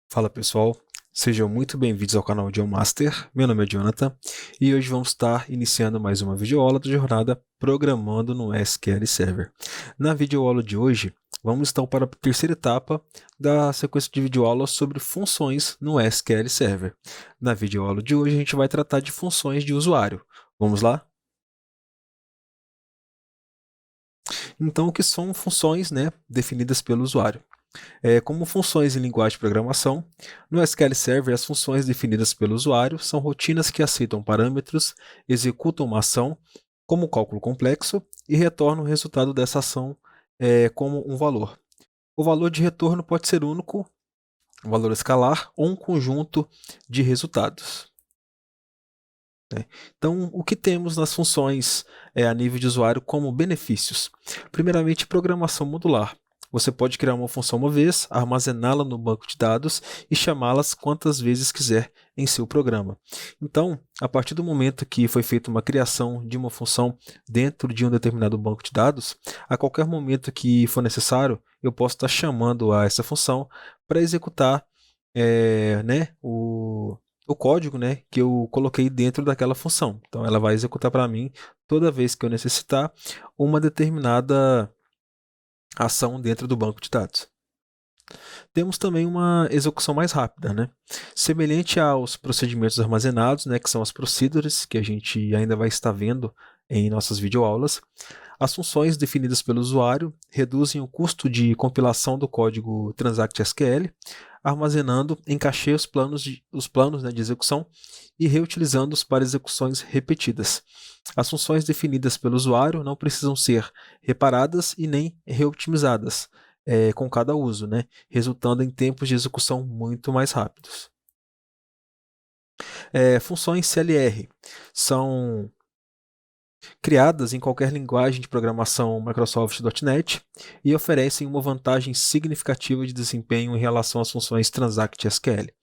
Fala pessoal, sejam muito bem-vindos ao canal Geomaster. Meu nome é Jonathan e hoje vamos estar iniciando mais uma videoaula da jornada Programando no SQL Server. Na videoaula de hoje, vamos então para a terceira etapa da sequência de videoaulas sobre funções no SQL Server. Na videoaula de hoje, a gente vai tratar de funções de usuário. Vamos lá? Então, o que são funções, definidas pelo usuário? Como funções em linguagem de programação, no SQL Server as funções definidas pelo usuário são rotinas que aceitam parâmetros, executam uma ação como cálculo complexo e retornam o resultado dessa ação como um valor. O valor de retorno pode ser único, um valor escalar ou um conjunto de resultados. Então, o que temos nas funções a nível de usuário como benefícios? Primeiramente, programação modular. Você pode criar uma função uma vez, armazená-la no banco de dados e chamá-las quantas vezes quiser em seu programa. Então, a partir do momento que foi feita uma criação de uma função dentro de um determinado banco de dados, a qualquer momento que for necessário, eu posso estar chamando a essa função para executar o código, que eu coloquei dentro daquela função. Então, ela vai executar para mim toda vez que eu necessitar uma determinada ação dentro do banco de dados. Temos também uma execução mais rápida, semelhante aos procedimentos armazenados, que são as procedures, que a gente ainda vai estar vendo em nossas videoaulas. As funções definidas pelo usuário reduzem o custo de compilação do código Transact SQL, armazenando em cache os planos de execução e reutilizando-os para execuções repetidas. As funções definidas pelo usuário não precisam ser reparadas e nem reoptimizadas com cada uso, resultando em tempos de execução muito mais rápidos. Funções CLR são criadas em qualquer linguagem de programação Microsoft.NET e oferecem uma vantagem significativa de desempenho em relação às funções Transact SQL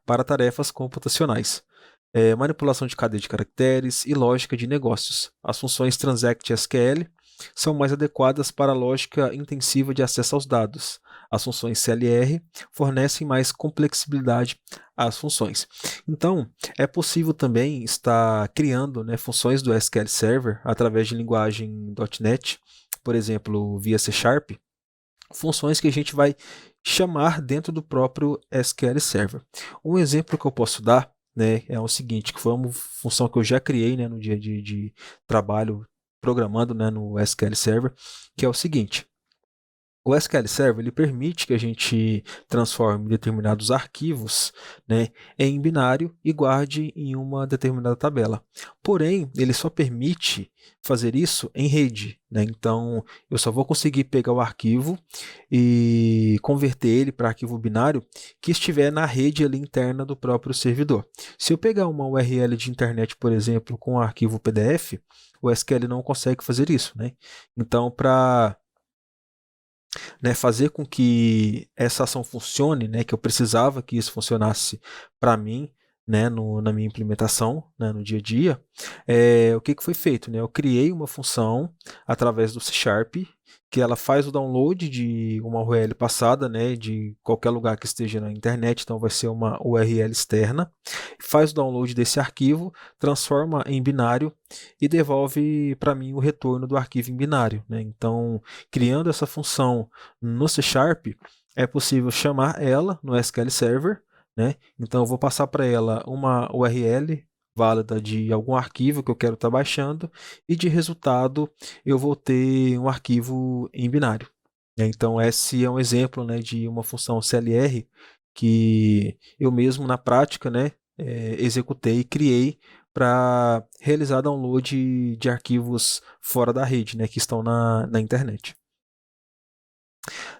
para tarefas computacionais, manipulação de cadeia de caracteres e lógica de negócios. As funções Transact SQL são mais adequadas para a lógica intensiva de acesso aos dados. As funções CLR fornecem mais complexibilidade às funções. Então, é possível também estar criando funções do SQL Server através de linguagem .NET, por exemplo, via C Sharp, funções que a gente vai chamar dentro do próprio SQL Server. Um exemplo que eu posso dar é o seguinte, que foi uma função que eu já criei no dia de trabalho programando no SQL Server, que é o seguinte. O SQL Server ele permite que a gente transforme determinados arquivos em binário e guarde em uma determinada tabela. Porém, ele só permite fazer isso em rede. Então, eu só vou conseguir pegar o arquivo e converter ele para arquivo binário que estiver na rede ali interna do próprio servidor. Se eu pegar uma URL de internet, por exemplo, com um arquivo PDF, o SQL não consegue fazer isso. Então, para fazer com que essa ação funcione, que eu precisava que isso funcionasse para mim, na minha implementação, no dia a dia, o que foi feito? Eu criei uma função através do C Sharp, que ela faz o download de uma URL passada, de qualquer lugar que esteja na internet, então vai ser uma URL externa, faz o download desse arquivo, transforma em binário e devolve para mim o retorno do arquivo em binário. Então, criando essa função no C Sharp, é possível chamar ela no SQL Server, então eu vou passar para ela uma URL válida de algum arquivo que eu quero estar baixando e de resultado eu vou ter um arquivo em binário. Então esse é um exemplo de uma função CLR que eu mesmo na prática executei e criei para realizar download de arquivos fora da rede, que estão na internet.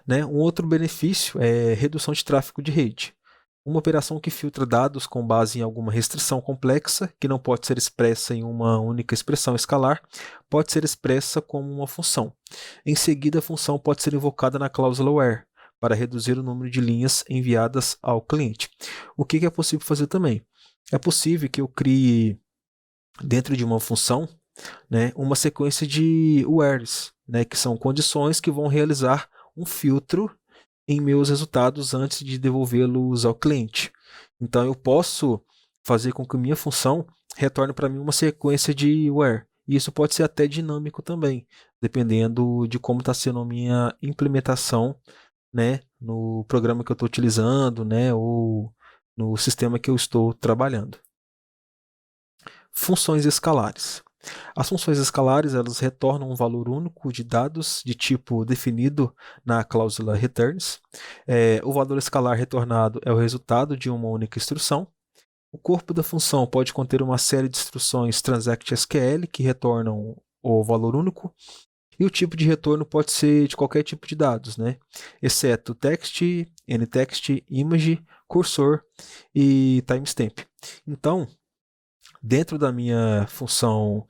Um outro benefício é redução de tráfego de rede. Uma operação que filtra dados com base em alguma restrição complexa, que não pode ser expressa em uma única expressão escalar, pode ser expressa como uma função. Em seguida, a função pode ser invocada na cláusula where, para reduzir o número de linhas enviadas ao cliente. O que é possível fazer também? É possível que eu crie, dentro de uma função, uma sequência de wheres, que são condições que vão realizar um filtro em meus resultados antes de devolvê-los ao cliente. Então eu posso fazer com que minha função retorne para mim uma sequência de where. E isso pode ser até dinâmico também, dependendo de como está sendo a minha implementação, né, no programa que eu estou utilizando, né, ou no sistema que eu estou trabalhando. Funções escalares. As funções escalares elas retornam um valor único de dados de tipo definido na cláusula returns. O valor escalar retornado é o resultado de uma única instrução. O corpo da função pode conter uma série de instruções transact.sql que retornam o valor único. E o tipo de retorno pode ser de qualquer tipo de dados, né? Exceto text, ntext, image, cursor e timestamp. Então, dentro da minha função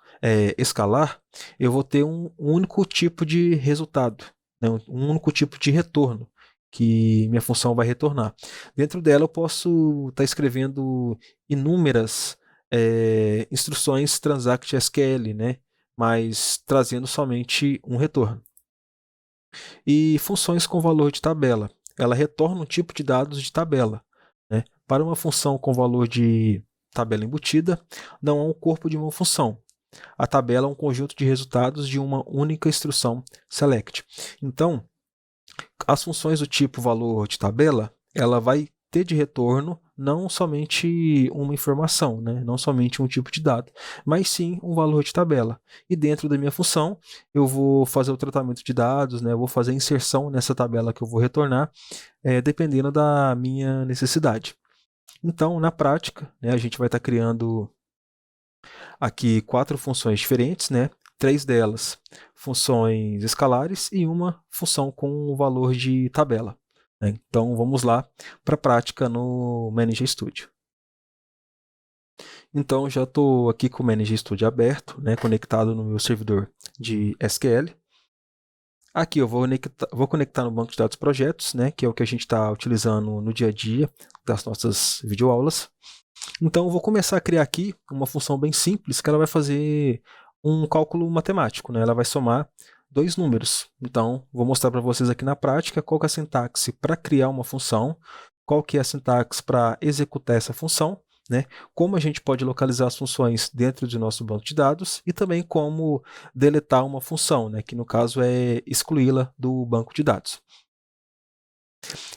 escalar, eu vou ter um único tipo de resultado, né? Um único tipo de retorno que minha função vai retornar. Dentro dela eu posso estar escrevendo inúmeras instruções transact.sql, né? Mas trazendo somente um retorno. E funções com valor de tabela. Ela retorna um tipo de dados de tabela, né? Para uma função com valor de tabela embutida, não há um corpo de uma função. A tabela é um conjunto de resultados de uma única instrução select. Então, as funções do tipo valor de tabela, ela vai ter de retorno não somente uma informação, né? Não somente um tipo de dado, mas sim um valor de tabela. E dentro da minha função, eu vou fazer o tratamento de dados, né? Eu vou fazer a inserção nessa tabela que eu vou retornar, dependendo da minha necessidade. Então, na prática, né, a gente vai estar criando aqui 4 funções diferentes, né? 3 delas funções escalares e uma função com o valor de tabela, né? Então vamos lá para a prática no Manager Studio. Então já estou aqui com o Manager Studio aberto, né, conectado no meu servidor de SQL. Aqui eu vou conectar no banco de dados projetos, né, que é o que a gente está utilizando no dia a dia das nossas videoaulas. Então eu vou começar a criar aqui uma função bem simples que ela vai fazer um cálculo matemático, né? Ela vai somar 2 números. Então vou mostrar para vocês aqui na prática qual que é a sintaxe para criar uma função, qual que é a sintaxe para executar essa função, né? Como a gente pode localizar as funções dentro do nosso banco de dados e também como deletar uma função, né? Que no caso é excluí-la do banco de dados.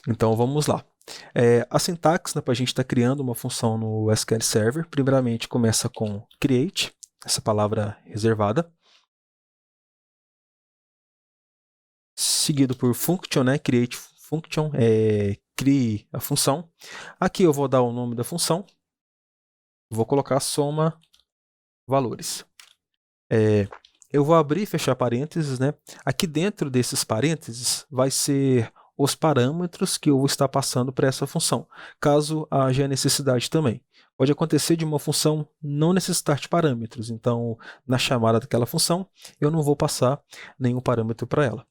Então vamos lá. A sintaxe, né, para a gente estar criando uma função no SQL Server, primeiramente começa com create, essa palavra reservada, seguido por function, né, create function, crie a função. Aqui eu vou dar o nome da função, vou colocar soma valores. Eu vou abrir e fechar parênteses, né? Aqui dentro desses parênteses vai ser os parâmetros que eu vou estar passando para essa função, caso haja necessidade também. Pode acontecer de uma função não necessitar de parâmetros, então na chamada daquela função eu não vou passar nenhum parâmetro para ela.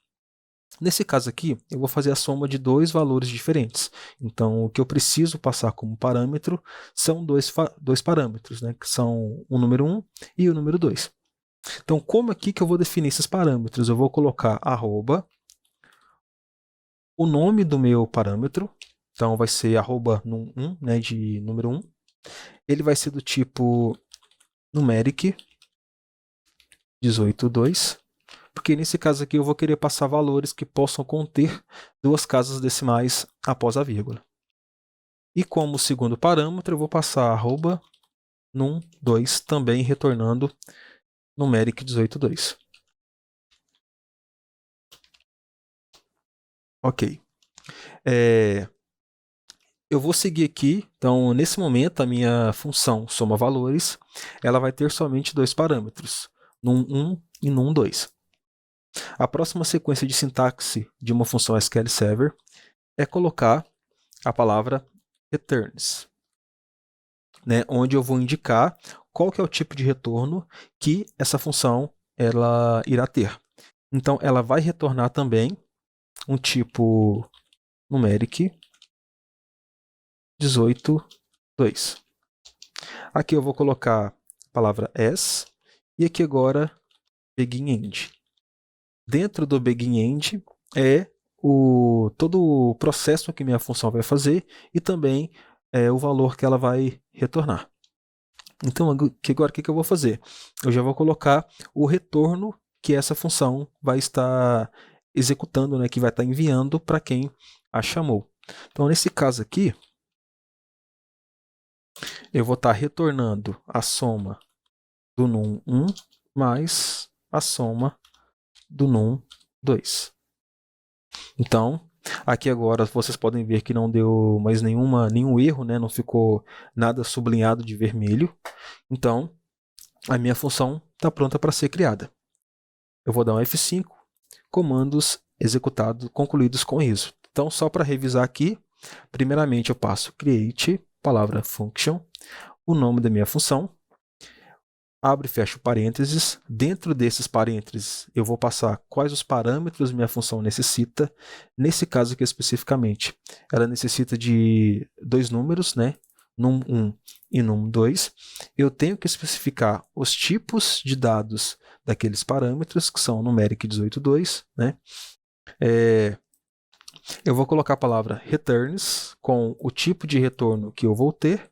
Nesse caso aqui, eu vou fazer a soma de 2 valores diferentes. Então, o que eu preciso passar como parâmetro são dois parâmetros, né? Que são o número 1 e o número 2. Então, como aqui que eu vou definir esses parâmetros? Eu vou colocar arroba, o nome do meu parâmetro, então vai ser arroba num1, né, de número 1. Ele vai ser do tipo numeric 18.2, porque nesse caso aqui eu vou querer passar valores que possam conter 2 casas decimais após a vírgula. E como segundo parâmetro eu vou passar arroba num2, também retornando numeric 18.2. Ok. Eu vou seguir aqui, então nesse momento a minha função soma valores, ela vai ter somente 2 parâmetros, num1 e num2. A próxima sequência de sintaxe de uma função SQL Server é colocar a palavra returns, né, onde eu vou indicar qual que é o tipo de retorno que essa função ela irá ter. Então ela vai retornar também um tipo numeric 18.2. Aqui eu vou colocar a palavra as e aqui agora begin end. Dentro do begin end é todo o processo que minha função vai fazer e também o valor que ela vai retornar. Então, agora o que eu vou fazer? Eu já vou colocar o retorno que essa função vai estar executando, né, que vai estar enviando para quem a chamou. Então, nesse caso aqui, eu vou estar retornando a soma do num1 mais a soma do num2. Então, aqui agora vocês podem ver que não deu mais nenhum erro, né? Não ficou nada sublinhado de vermelho. Então, a minha função está pronta para ser criada. Eu vou dar um F5, comandos executados, concluídos com isso. Então, só para revisar aqui, primeiramente eu passo create, palavra function, o nome da minha função, abro e fecho parênteses. Dentro desses parênteses, eu vou passar quais os parâmetros minha função necessita. Nesse caso aqui especificamente, ela necessita de 2 números, né? num1 e num2. Eu tenho que especificar os tipos de dados daqueles parâmetros, que são numeric 18.2, né? Eu vou colocar a palavra returns com o tipo de retorno que eu vou ter,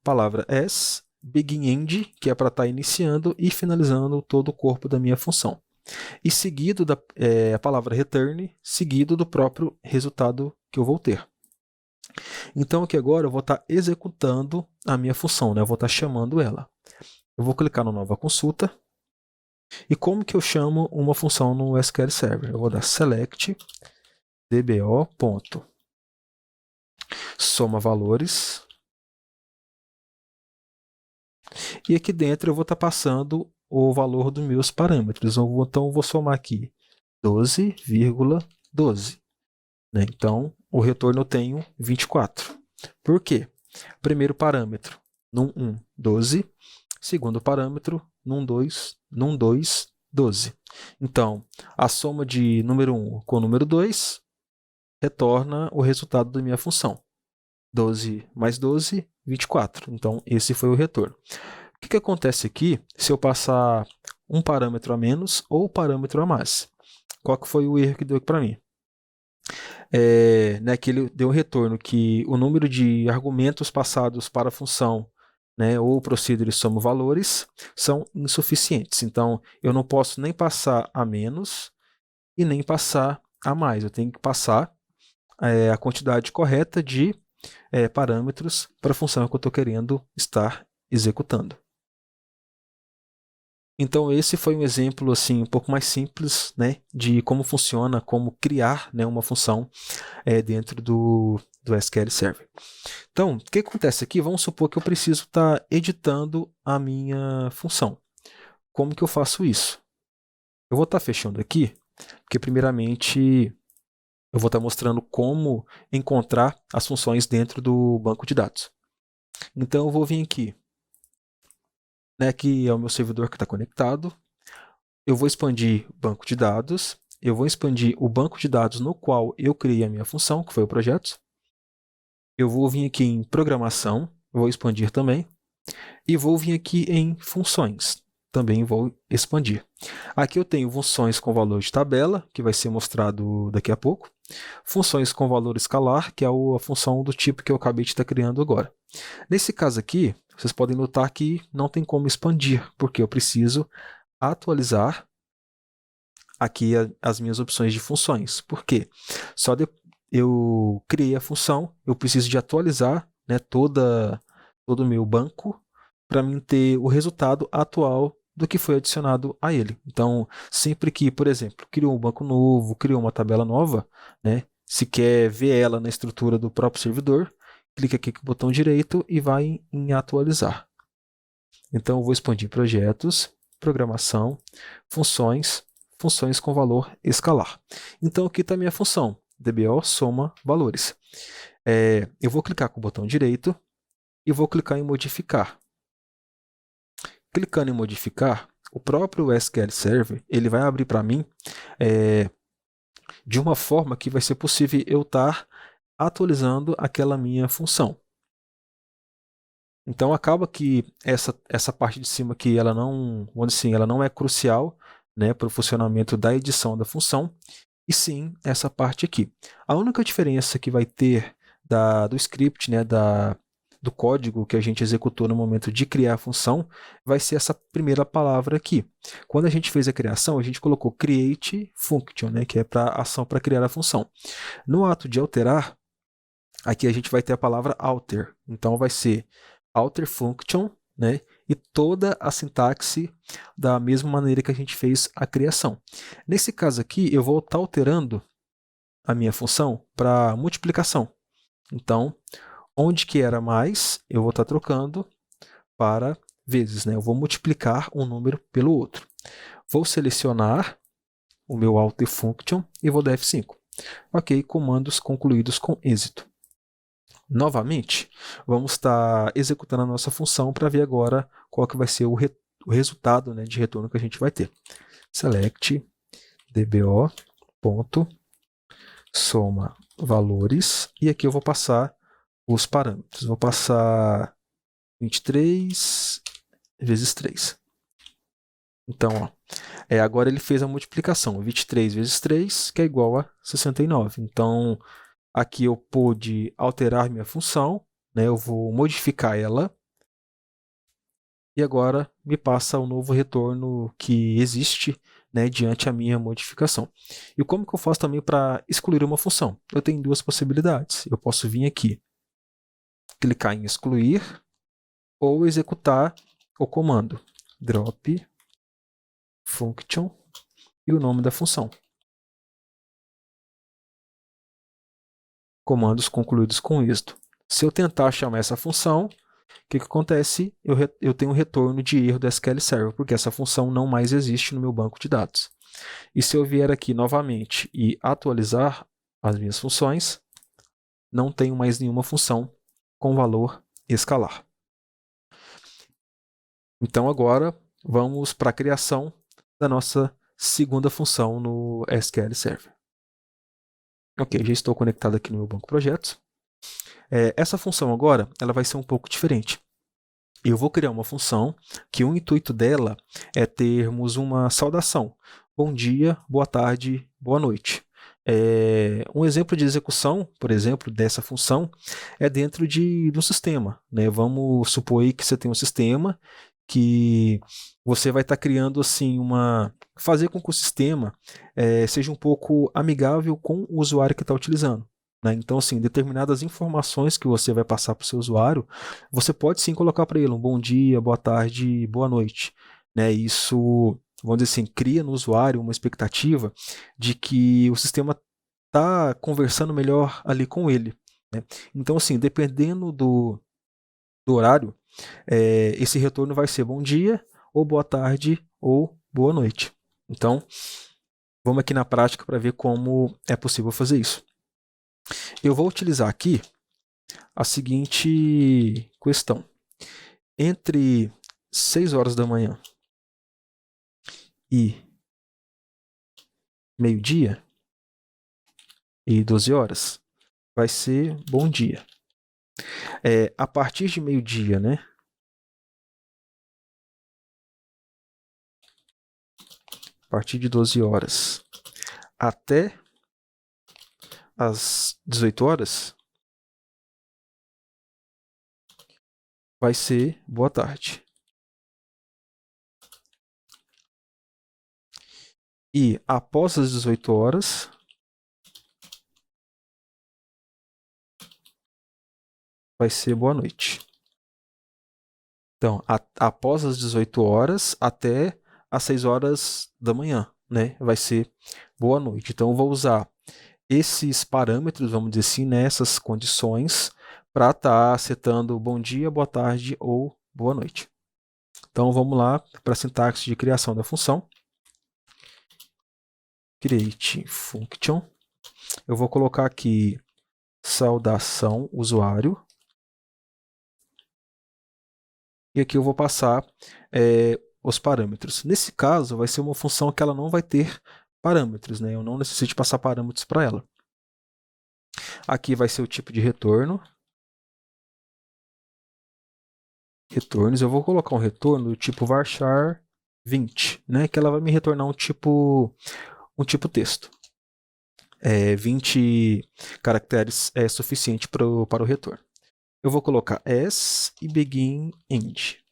palavra as, begin-end, que é para estar iniciando e finalizando todo o corpo da minha função. E seguido a palavra return, seguido do próprio resultado que eu vou ter. Então aqui agora eu vou estar executando a minha função, né? Eu vou estar chamando ela. Eu vou clicar no nova consulta. E como que eu chamo uma função no SQL Server? Eu vou dar select dbo ponto soma valores. E aqui dentro eu vou estar passando o valor dos meus parâmetros. Então eu vou somar aqui 12,12. Né? Então o retorno eu tenho 24. Por quê? Primeiro parâmetro, num1, 12. Segundo parâmetro, num2, 12. Então, a soma de número 1 com o número 2 retorna o resultado da minha função. 12 mais 12, 24. Então, esse foi o retorno. O que acontece aqui se eu passar um parâmetro a menos ou parâmetro a mais? Qual que foi o erro que deu aqui para mim? Que ele deu um retorno que o número de argumentos passados para a função, né, ou procedure soma valores, são insuficientes. Então, eu não posso nem passar a menos e nem passar a mais. Eu tenho que passar a quantidade correta de parâmetros para a função que eu estou querendo estar executando. Então esse foi um exemplo assim um pouco mais simples, né, de como funciona, como criar, né, uma função dentro do SQL Server. Então, o que acontece aqui? Vamos supor que eu preciso estar editando a minha função. Como que eu faço isso? Eu vou estar fechando aqui, porque primeiramente eu vou estar mostrando como encontrar as funções dentro do banco de dados. Então eu vou vir aqui, né, que é o meu servidor que está conectado. Eu vou expandir o banco de dados. Eu vou expandir o banco de dados no qual eu criei a minha função, que foi o projeto. Eu vou vir aqui em programação, vou expandir também. E vou vir aqui em funções, também vou expandir. Aqui eu tenho funções com valor de tabela, que vai ser mostrado daqui a pouco. Funções com valor escalar, que é a função do tipo que eu acabei de estar criando agora. Nesse caso aqui, vocês podem notar que não tem como expandir, porque eu preciso atualizar aqui as minhas opções de funções. Por quê? Só eu criei a função, eu preciso de atualizar, né, todo o meu banco para mim ter o resultado atual do que foi adicionado a ele. Então, sempre que, por exemplo, criou um banco novo, criou uma tabela nova, né, se quer ver ela na estrutura do próprio servidor, clica aqui com o botão direito e vai em atualizar. Então, eu vou expandir projetos, programação, funções, funções com valor escalar. Então, aqui está a minha função, DBO soma valores. Eu vou clicar com o botão direito e vou clicar em modificar. Clicando em modificar, o próprio SQL Server ele vai abrir para mim de uma forma que vai ser possível eu estar atualizando aquela minha função. Então acaba que essa parte de cima aqui ela não é crucial, né, para o funcionamento da edição da função. e sim essa parte aqui. A única diferença que vai ter do script, né, do código que a gente executou no momento de criar a função, vai ser essa primeira palavra aqui. Quando a gente fez a criação, a gente colocou create function, né, que é para ação para criar a função. No ato de alterar, aqui a gente vai ter a palavra alter. Então vai ser alter function, né, e toda a sintaxe da mesma maneira que a gente fez a criação. Nesse caso aqui, eu vou estar alterando a minha função para multiplicação. Então, onde que era mais, eu vou estar trocando para vezes, né? Eu vou multiplicar um número pelo outro. Vou selecionar o meu alter function e vou dar F5. Ok, comandos concluídos com êxito. Novamente, vamos estar executando a nossa função para ver agora qual que vai ser o resultado, né, de retorno que a gente vai ter. Select dbo.soma valores e aqui eu vou passar os parâmetros. Vou passar 23 vezes 3. Então, ó, agora ele fez a multiplicação. 23 vezes 3, que é igual a 69. Então, aqui eu pude alterar minha função, né? Eu vou modificar ela. E agora me passa o novo retorno que existe, né, diante a minha modificação. E como que eu faço também para excluir uma função? Eu tenho duas possibilidades. Eu posso vir aqui, clicar em excluir, ou executar o comando drop function e o nome da função. Comandos concluídos com êxito. Se eu tentar chamar essa função, o que acontece? Eu tenho um retorno de erro do SQL Server, porque essa função não mais existe no meu banco de dados. E se eu vier aqui novamente e atualizar as minhas funções, não tenho mais nenhuma função com valor escalar. Então agora vamos para a criação da nossa segunda função no SQL Server. Ok, já estou conectado aqui no meu banco projetos. Essa função agora ela vai ser um pouco diferente. Eu vou criar uma função que o intuito dela é termos uma saudação. Bom dia, boa tarde, boa noite. Um exemplo de execução, por exemplo, dessa função é dentro do sistema, né? Vamos supor aí que você tem um sistema que você vai estar criando assim fazer com que o sistema seja um pouco amigável com o usuário que está utilizando. Né? Então, assim, determinadas informações que você vai passar para o seu usuário, você pode sim colocar para ele um bom dia, boa tarde, boa noite. Né? Isso, vamos dizer assim, cria no usuário uma expectativa de que o sistema está conversando melhor ali com ele. Né? Então, assim, dependendo do horário, esse retorno vai ser bom dia, ou boa tarde, ou boa noite. Então, vamos aqui na prática para ver como é possível fazer isso. Eu vou utilizar aqui a seguinte questão. Entre 6 horas da manhã e meio-dia e 12 horas vai ser bom dia. A partir de meio-dia, né? A partir de 12 horas até as 18 horas vai ser boa tarde. E após as 18 horas vai ser boa noite. Então, após as 18 horas até as 6 horas da manhã, né? Vai ser boa noite. Então, eu vou usar esses parâmetros, vamos dizer assim, nessas condições, para estar setando bom dia, boa tarde ou boa noite. Então, vamos lá para a sintaxe de criação da função. Create function. Eu vou colocar aqui saudação usuário. E aqui eu vou passar os parâmetros. Nesse caso, vai ser uma função que ela não vai ter parâmetros, né? Eu não necessito passar parâmetros para ela. Aqui vai ser o tipo de retorno. Retornos, eu vou colocar um retorno do tipo varchar 20, né? Que ela vai me retornar um tipo texto. 20 caracteres é suficiente para o retorno. Eu vou colocar as e begin end.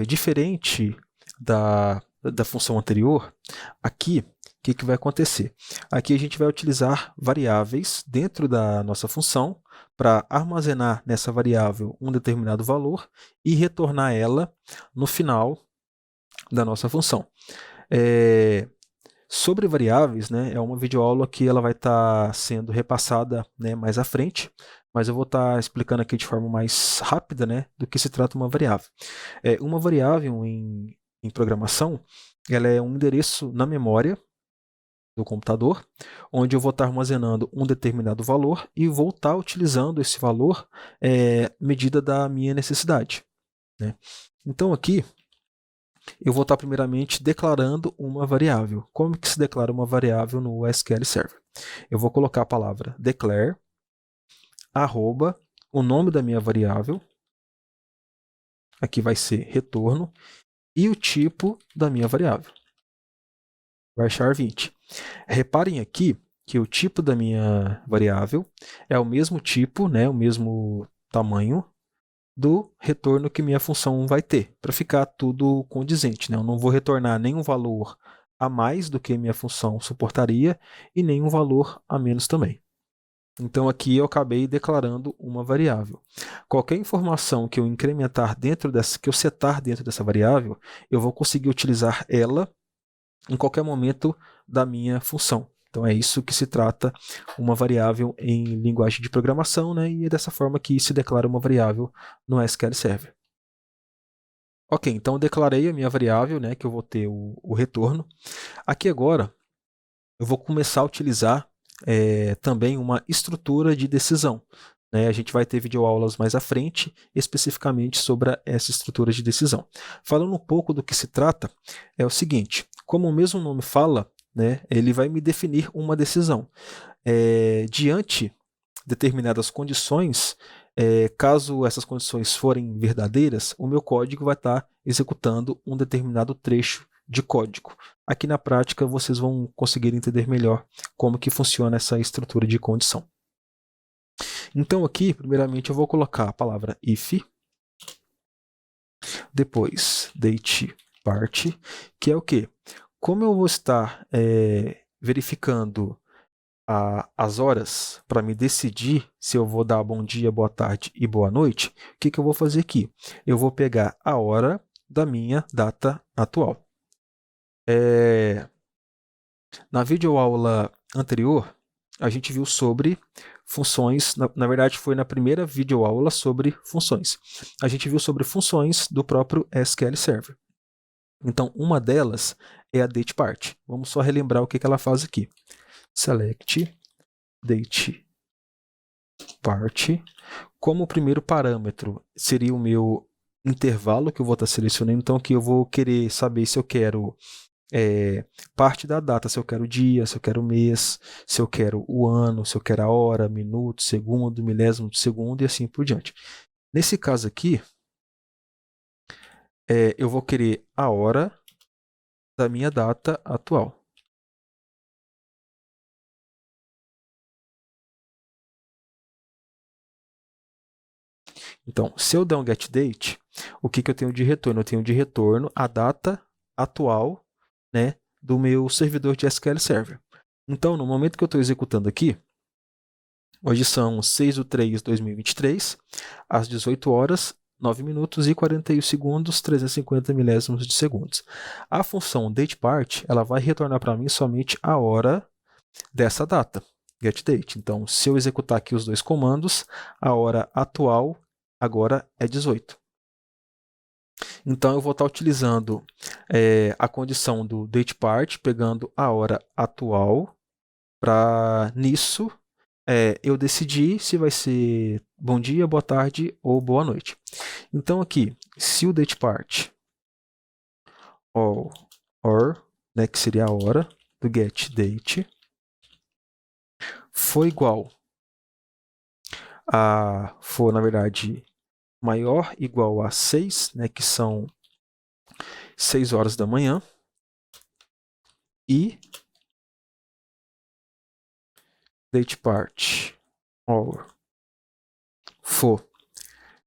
Diferente da função anterior, aqui, o que vai acontecer? Aqui a gente vai utilizar variáveis dentro da nossa função para armazenar nessa variável um determinado valor e retornar ela no final da nossa função. Sobre variáveis, né, é uma videoaula que ela vai estar sendo repassada, né, mais à frente, mas eu vou estar explicando aqui de forma mais rápida, né, do que se trata uma variável. Uma variável em programação, ela é um endereço na memória do computador, onde eu vou estar armazenando um determinado valor e vou estar utilizando esse valor medida da minha necessidade, né? Então aqui eu vou estar primeiramente declarando uma variável. Como que se declara uma variável no SQL Server? Eu vou colocar a palavra declare, arroba, o nome da minha variável, aqui vai ser retorno, e o tipo da minha variável, varchar 20. Reparem aqui que o tipo da minha variável é o mesmo tipo, né, o mesmo tamanho do retorno que minha função vai ter, para ficar tudo condizente, né? Eu não vou retornar nenhum valor a mais do que minha função suportaria e nenhum valor a menos também. Então aqui eu acabei declarando uma variável. Qualquer informação que eu incrementar dentro dessa, que eu setar dentro dessa variável, eu vou conseguir utilizar ela em qualquer momento da minha função. Então é isso que se trata uma variável em linguagem de programação, né? E é dessa forma que se declara uma variável no SQL Server. Ok, então eu declarei a minha variável, né, que eu vou ter o retorno. Aqui agora eu vou começar a utilizar também uma estrutura de decisão. Né? A gente vai ter videoaulas mais à frente, especificamente sobre essa estrutura de decisão. Falando um pouco do que se trata, é o seguinte, como o mesmo nome fala, né, ele vai me definir uma decisão. Diante de determinadas condições, caso essas condições forem verdadeiras, o meu código vai estar executando um determinado trecho de código. Aqui na prática vocês vão conseguir entender melhor como que funciona essa estrutura de condição. Então aqui, primeiramente, eu vou colocar a palavra if, depois date part, que é o quê? Como eu vou estar verificando as horas para me decidir se eu vou dar bom dia, boa tarde e boa noite, o que eu vou fazer aqui? Eu vou pegar a hora da minha data atual. Na videoaula anterior, a gente viu sobre funções, na verdade foi na primeira videoaula sobre funções. A gente viu sobre funções do próprio SQL Server. Então, uma delas é a datePart. Vamos só relembrar o que ela faz aqui. Select datePart. Como o primeiro parâmetro seria o meu intervalo que eu vou estar selecionando, então aqui eu vou querer saber se eu quero parte da data, se eu quero o dia, se eu quero o mês, se eu quero o ano, se eu quero a hora, minuto, segundo, milésimo de segundo e assim por diante. Nesse caso aqui, eu vou querer a hora da minha data atual. Então, se eu der um getDate, o que eu tenho de retorno? Eu tenho de retorno a data atual, né, do meu servidor de SQL Server. Então, no momento que eu estou executando aqui, hoje são 6/3/2023, às 18 horas, 9 minutos e 41 segundos, 350 milésimos de segundos. A função datePart, ela vai retornar para mim somente a hora dessa data, getDate. Então, se eu executar aqui os dois comandos, a hora atual agora é 18. Então, eu vou estar utilizando a condição do datePart, pegando a hora atual, para nisso eu decidir se vai ser bom dia, boa tarde ou boa noite. Então, aqui, se o datePart or, né, que seria a hora do getDate, for igual for, na verdade, maior igual a 6, né, que são 6 horas da manhã, e datepart or for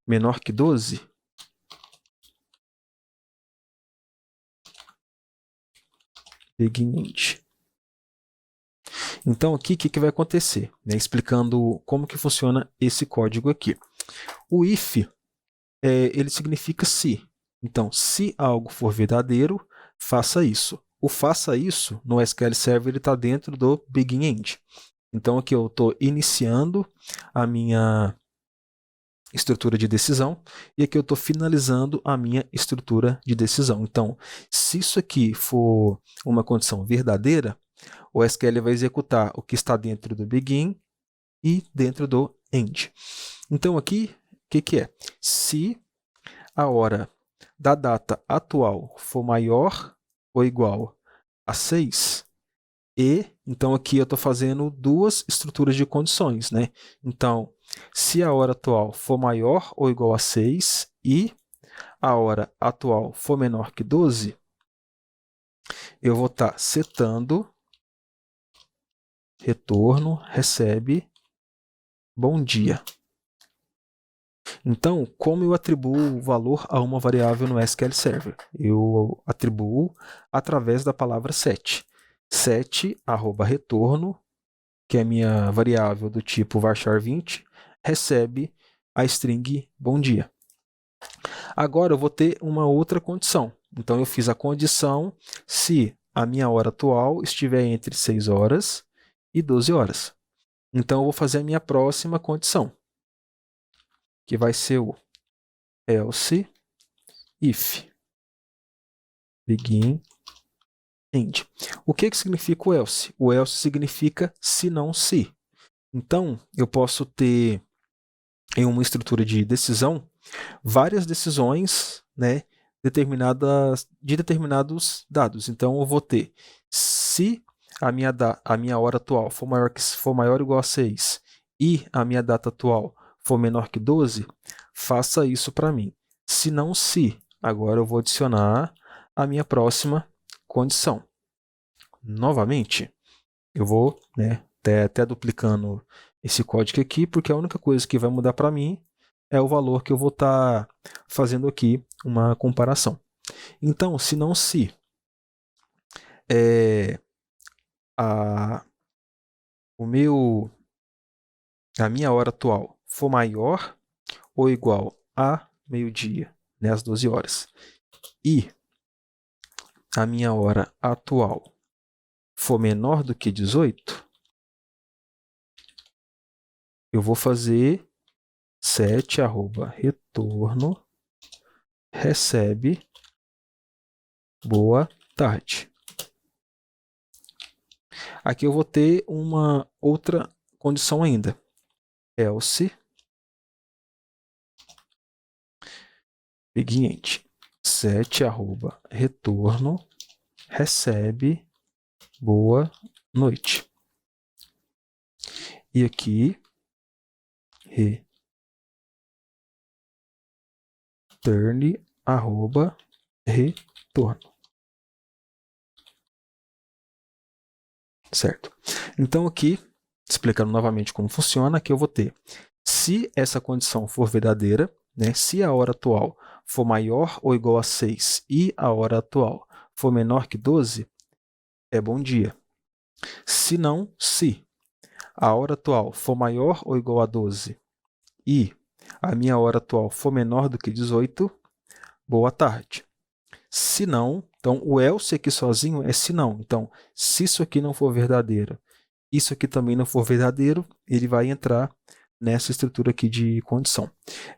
menor que 12, begin-end. Então, aqui, o que vai acontecer? Né? Explicando como que funciona esse código aqui. O if, ele significa se. Então, se algo for verdadeiro, faça isso. O faça isso, no SQL Server, ele está dentro do begin-end. Então, aqui eu estou iniciando a minha estrutura de decisão e aqui eu estou finalizando a minha estrutura de decisão. Então, se isso aqui for uma condição verdadeira, o SQL vai executar o que está dentro do begin e dentro do end. Então, aqui, o que é? Se a hora da data atual for maior ou igual a 6, então aqui eu estou fazendo duas estruturas de condições, né? Então, se a hora atual for maior ou igual a 6 e a hora atual for menor que 12, eu vou estar setando retorno, recebe, bom dia. Então, como eu atribuo o valor a uma variável no SQL Server? Eu atribuo através da palavra set. Set, @retorno, que é a minha variável do tipo varchar20, recebe a string bom dia. Agora eu vou ter uma outra condição. Então eu fiz a condição se a minha hora atual estiver entre 6 horas e 12 horas. Então eu vou fazer a minha próxima condição, que vai ser o else if begin end. O que significa o else? O else significa se não se. Então eu posso ter em uma estrutura de decisão várias decisões, né, de determinados dados. Então eu vou ter se a minha hora atual for maior ou igual a 6 e a minha data atual for menor que 12, faça isso para mim. Se não se, agora eu vou adicionar a minha próxima condição. Novamente, eu vou, né, até duplicando esse código aqui, porque a única coisa que vai mudar para mim é o valor que eu vou estar fazendo aqui uma comparação. Então, se não se a minha hora atual for maior ou igual a meio-dia, né, às 12 horas, e a minha hora atual for menor do que 18, eu vou fazer set @retorno recebe boa tarde. Aqui eu vou ter uma outra condição ainda. Else begin-end set @retorno recebe boa noite. E aqui return @retorno. Certo? Então aqui, explicando novamente como funciona, aqui eu vou ter, se essa condição for verdadeira, né, se a hora atual for maior ou igual a 6 e a hora atual for menor que 12, é bom dia. Se não, se a hora atual for maior ou igual a 12 e a minha hora atual for menor do que 18, boa tarde. Se não, então o else aqui sozinho é se não. Então, se isso aqui não for verdadeiro, isso aqui também não for verdadeiro, ele vai entrar nessa estrutura aqui de condição.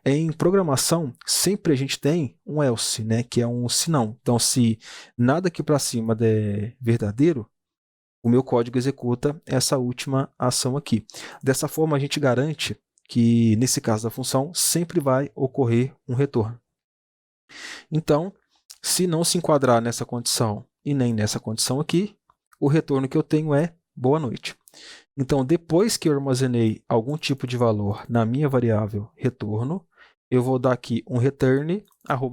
Em programação, sempre a gente tem um else, né, que é um se não. Então, se nada aqui para cima der verdadeiro, o meu código executa essa última ação aqui. Dessa forma, a gente garante que, nesse caso da função, sempre vai ocorrer um retorno. Então, se não se enquadrar nessa condição e nem nessa condição aqui, o retorno que eu tenho é boa noite. Então, depois que eu armazenei algum tipo de valor na minha variável retorno, eu vou dar aqui um return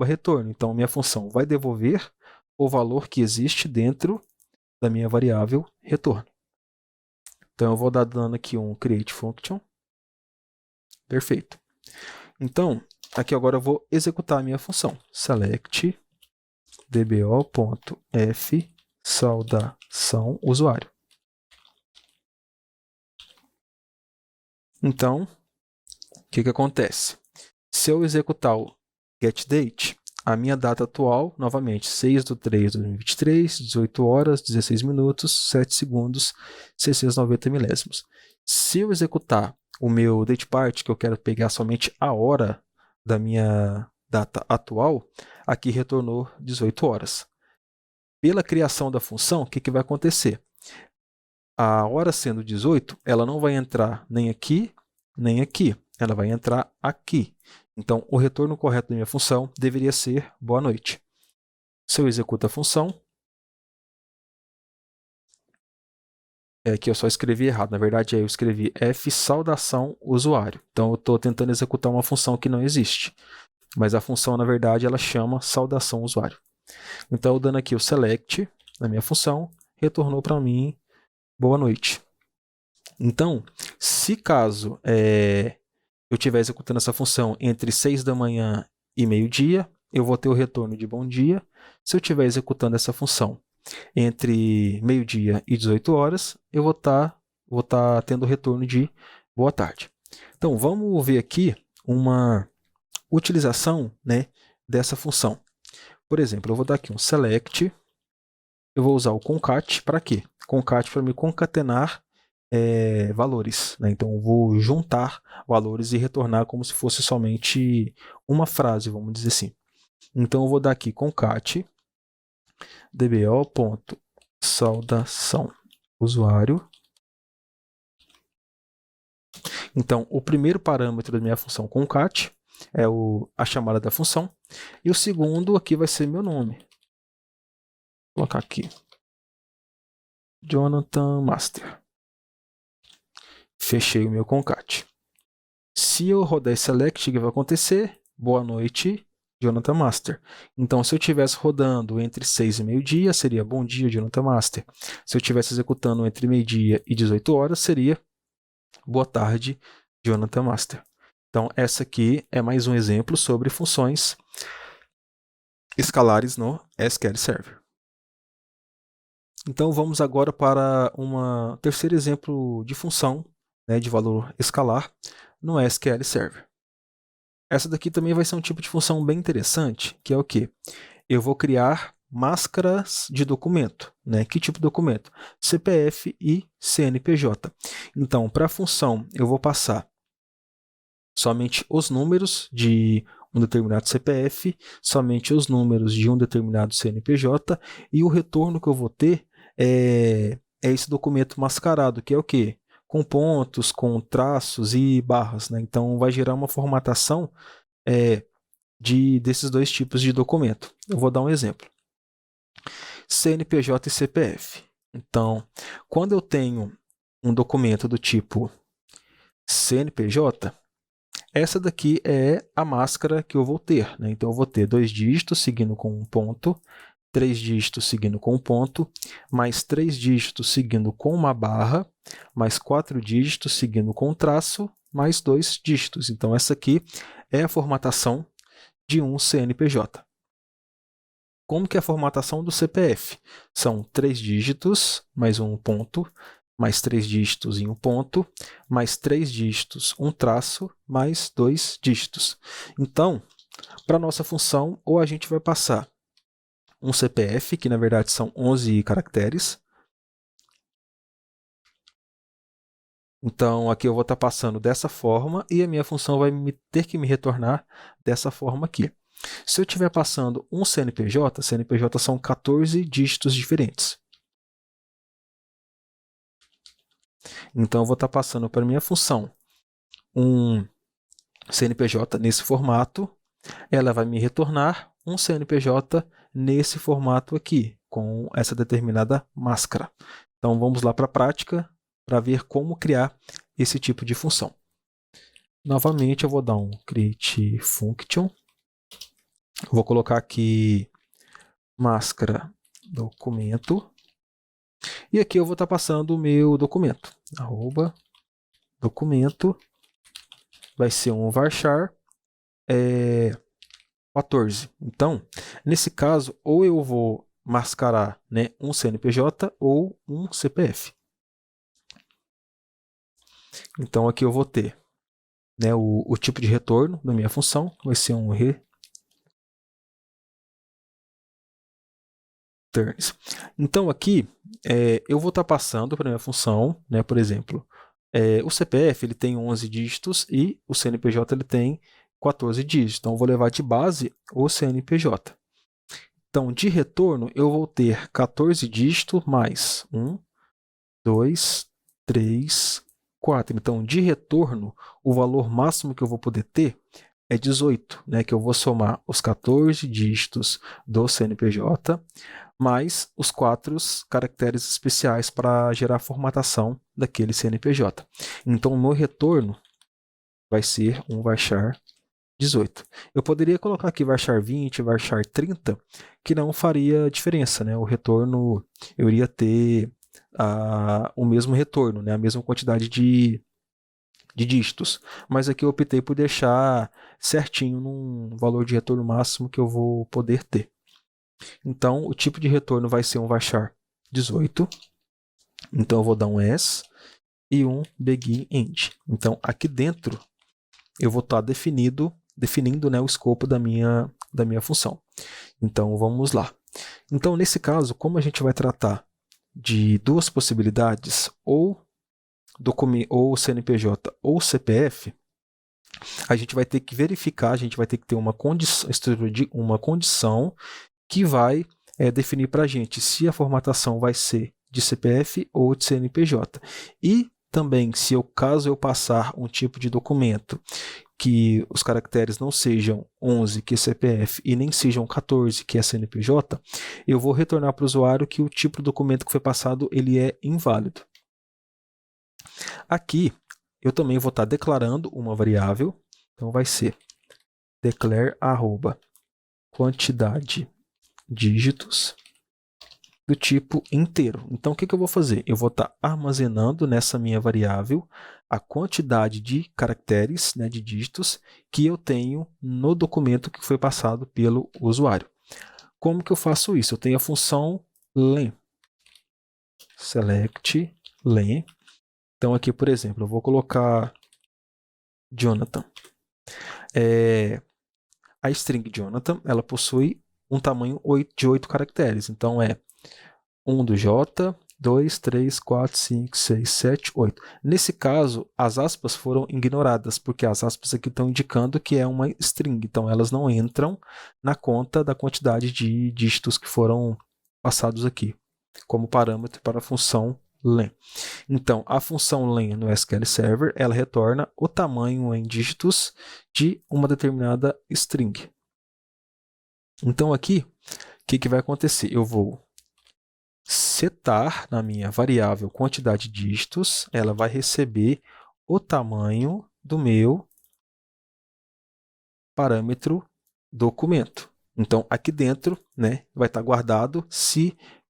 @retorno. Então, minha função vai devolver o valor que existe dentro da minha variável retorno. Então eu vou dar dando aqui um create function. Perfeito. Então, aqui agora eu vou executar a minha função. Select dbo.f saudação usuário. Então, o que acontece? Se eu executar o getDate, a minha data atual, novamente, 6/3/2023, 18 horas, 16 minutos, 7 segundos, 690 milésimos. Se eu executar o meu datepart, que eu quero pegar somente a hora da minha data atual, aqui retornou 18 horas. Pela criação da função, o que vai acontecer? A hora sendo 18, ela não vai entrar nem aqui, nem aqui. Ela vai entrar aqui. Então, o retorno correto da minha função deveria ser boa noite. Se eu executo a função, que eu só escrevi errado. Na verdade, eu escrevi f saudação usuário. Então, eu estou tentando executar uma função que não existe. Mas a função, na verdade, ela chama saudação usuário. Então, eu dando aqui o select na minha função, retornou para mim boa noite. Então, se caso eu estiver executando essa função entre 6 da manhã e meio-dia, eu vou ter o retorno de bom dia. Se eu estiver executando essa função entre meio-dia e 18 horas, eu vou estar tendo o retorno de boa tarde. Então, vamos ver aqui uma utilização, né, dessa função. Por exemplo, eu vou dar aqui um select, eu vou usar o concat para quê? Concat para me concatenar valores, né? Então eu vou juntar valores e retornar como se fosse somente uma frase, vamos dizer assim. Então eu vou dar aqui concat dbo.saudação usuário. Então o primeiro parâmetro da minha função concat é a chamada da função, e o segundo aqui vai ser meu nome. Vou colocar aqui Jonathan Master. Fechei o meu concat. Se eu rodar esse select, o que vai acontecer? Boa noite, Jonathan Master. Então, se eu estivesse rodando entre 6 e meio-dia, seria bom dia, Jonathan Master. Se eu estivesse executando entre meio-dia e 18 horas, seria boa tarde, Jonathan Master. Então, essa aqui é mais um exemplo sobre funções escalares no SQL Server. Então, vamos agora para um terceiro exemplo de função, né, de valor escalar no SQL Server. Essa daqui também vai ser um tipo de função bem interessante, que é o quê? Eu vou criar máscaras de documento, né? Que tipo de documento? CPF e CNPJ. Então, para a função, eu vou passar somente os números de um determinado CPF, somente os números de um determinado CNPJ, e o retorno que eu vou ter é esse documento mascarado, que é o quê? Com pontos, com traços e barras, né? Então, vai gerar uma formatação desses dois tipos de documento. Eu vou dar um exemplo. CNPJ e CPF. Então, quando eu tenho um documento do tipo CNPJ, essa daqui é a máscara que eu vou ter, né? Então, eu vou ter 2 dígitos seguindo com um ponto, 3 dígitos seguindo com um ponto, mais 3 dígitos seguindo com uma barra, mais 4 dígitos seguindo com um traço, mais 2 dígitos. Então, essa aqui é a formatação de um CNPJ. Como que é a formatação do CPF? São 3 dígitos, mais um ponto, mais 3 dígitos em um ponto, mais 3 dígitos, um traço, mais 2 dígitos. Então, para a nossa função, ou a gente vai passar um CPF, que na verdade são 11 caracteres. Então, aqui eu vou estar passando dessa forma e a minha função vai ter que me retornar dessa forma aqui. Se eu estiver passando um CNPJ, CNPJ são 14 dígitos diferentes. Então, eu vou estar passando para a minha função um CNPJ nesse formato, ela vai me retornar um CNPJ nesse formato aqui, com essa determinada máscara. Então, vamos lá para a prática para ver como criar esse tipo de função. Novamente, eu vou dar um create function. Vou colocar aqui máscara documento. E aqui eu vou estar passando o meu documento. Arroba documento vai ser um varchar 14. Então, nesse caso, ou eu vou mascarar, né, um CNPJ ou um CPF. Então, aqui eu vou ter, né, o tipo de retorno da minha função, vai ser um returns. Então, aqui eu vou estar passando para a minha função, né, por exemplo, o CPF ele tem 11 dígitos e o CNPJ ele tem 14 dígitos. Então, eu vou levar de base o CNPJ. Então, de retorno, eu vou ter 14 dígitos mais 1, 2, 3, 4. Então, de retorno, o valor máximo que eu vou poder ter é 18, né? Que eu vou somar os 14 dígitos do CNPJ mais os 4 caracteres especiais para gerar a formatação daquele CNPJ. Então, o meu retorno vai ser um varchar 18. Eu poderia colocar aqui varchar 20, varchar 30, que não faria diferença, né? O retorno, eu iria ter o mesmo retorno, né? A mesma quantidade de dígitos. Mas aqui eu optei por deixar certinho num valor de retorno máximo que eu vou poder ter. Então, o tipo de retorno vai ser um varchar 18. Então, eu vou dar um S e um begin-end. Então, aqui dentro, eu vou estar definindo, né, o escopo da minha função. Então, vamos lá. Então, nesse caso, como a gente vai tratar de duas possibilidades, ou CNPJ ou CPF, a gente vai ter que verificar, a gente vai ter que ter uma condição que vai definir para a gente se a formatação vai ser de CPF ou de CNPJ. E também, caso eu passar um tipo de documento que os caracteres não sejam 11, que é CPF, e nem sejam 14, que é CNPJ, eu vou retornar para o usuário que o tipo de documento que foi passado ele é inválido. Aqui, eu também vou estar declarando uma variável, então vai ser declare quantidade dígitos do tipo inteiro. Então, o que eu vou fazer? Eu vou estar armazenando nessa minha variável a quantidade de caracteres, né, de dígitos, que eu tenho no documento que foi passado pelo usuário. Como que eu faço isso? Eu tenho a função len, select len. Então, aqui, por exemplo, eu vou colocar Jonathan. A string Jonathan, ela possui um tamanho de 8 caracteres. Então, é 1 do J, 2, 3, 4, 5, 6, 7, 8. Nesse caso, as aspas foram ignoradas, porque as aspas aqui estão indicando que é uma string. Então, elas não entram na conta da quantidade de dígitos que foram passados aqui, como parâmetro para a função len. Então, a função len no SQL Server, ela retorna o tamanho em dígitos de uma determinada string. Então, aqui, o que vai acontecer? Eu vou setar na minha variável quantidade de dígitos, ela vai receber o tamanho do meu parâmetro documento. Então, aqui dentro, né, vai estar guardado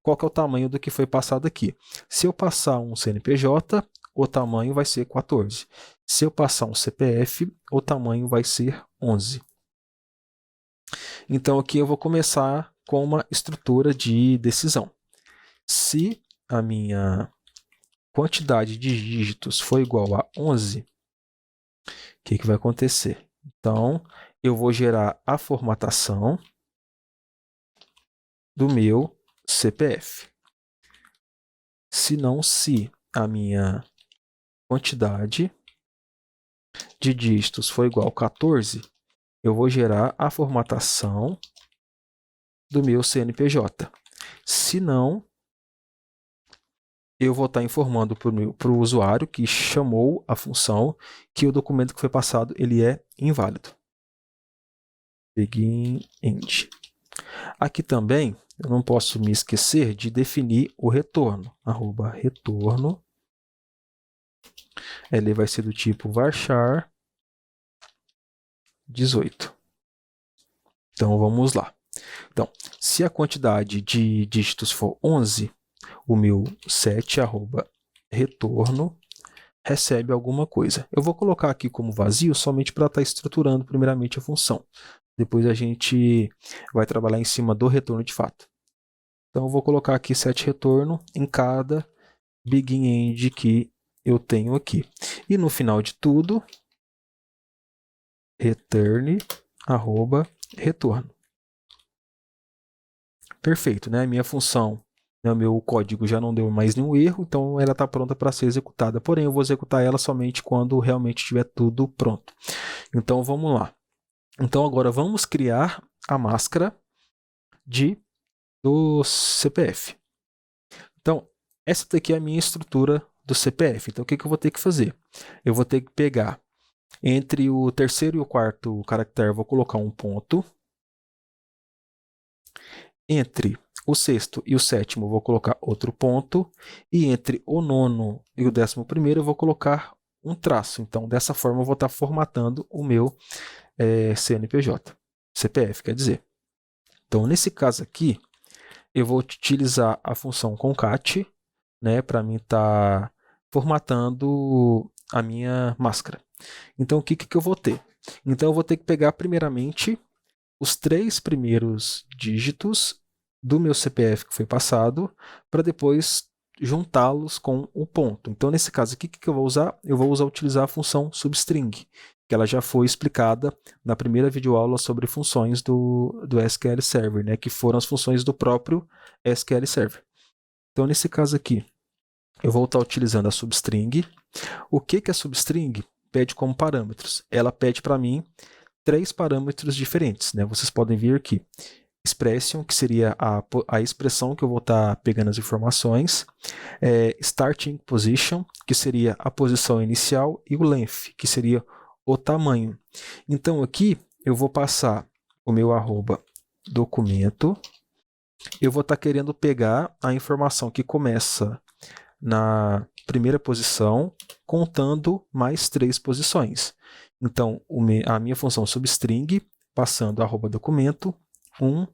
qual que é o tamanho do que foi passado aqui. Se eu passar um CNPJ, o tamanho vai ser 14. Se eu passar um CPF, o tamanho vai ser 11. Então, aqui eu vou começar com uma estrutura de decisão. Se a minha quantidade de dígitos for igual a 11, o que vai acontecer? Então, eu vou gerar a formatação do meu CPF. Se a minha quantidade de dígitos for igual a 14, eu vou gerar a formatação do meu CNPJ. Se não, eu vou estar informando para o usuário que chamou a função que o documento que foi passado ele é inválido. Begin end. Aqui também eu não posso me esquecer de definir o retorno. Retorno. Ele vai ser do tipo varchar 18. Então vamos lá. Então, se a quantidade de dígitos for 11, o meu set arroba retorno recebe alguma coisa. Eu vou colocar aqui como vazio somente para estar estruturando primeiramente a função. Depois a gente vai trabalhar em cima do retorno de fato. Então eu vou colocar aqui set retorno em cada begin end que eu tenho aqui. E no final de tudo, return arroba retorno. Perfeito, né? Minha função, né, meu código já não deu mais nenhum erro, então ela está pronta para ser executada. Porém, eu vou executar ela somente quando realmente estiver tudo pronto. Então vamos lá. Então agora vamos criar a máscara do CPF. Então, essa daqui é a minha estrutura do CPF. Então, o que eu vou ter que fazer? Eu vou ter que pegar entre o terceiro e o quarto caractere, vou colocar um ponto. Entre o sexto e o sétimo, vou colocar outro ponto. E entre o nono e o 11º, eu vou colocar um traço. Então, dessa forma, eu vou estar formatando o meu CNPJ. CPF, quer dizer. Então, nesse caso aqui, eu vou utilizar a função concat, né, para mim estar formatando a minha máscara. Então, o que eu vou ter? Então, eu vou ter que pegar, primeiramente, os 3 primeiros dígitos do meu CPF que foi passado, para depois juntá-los com o ponto. Então, nesse caso aqui, o que eu vou usar? Eu vou utilizar a função substring, que ela já foi explicada na primeira videoaula sobre funções do SQL Server, né, que foram as funções do próprio SQL Server. Então, nesse caso aqui, eu vou estar utilizando a substring. O que a substring pede como parâmetros? Ela pede para mim 3 parâmetros diferentes, né? Vocês podem ver aqui. Expression, que seria a expressão que eu vou estar pegando as informações. Starting position, que seria a posição inicial. E o length, que seria o tamanho. Então, aqui eu vou passar o meu documento. Eu vou estar querendo pegar a informação que começa na primeira posição, contando mais 3 posições. Então, a minha função substring, passando @documento, 1,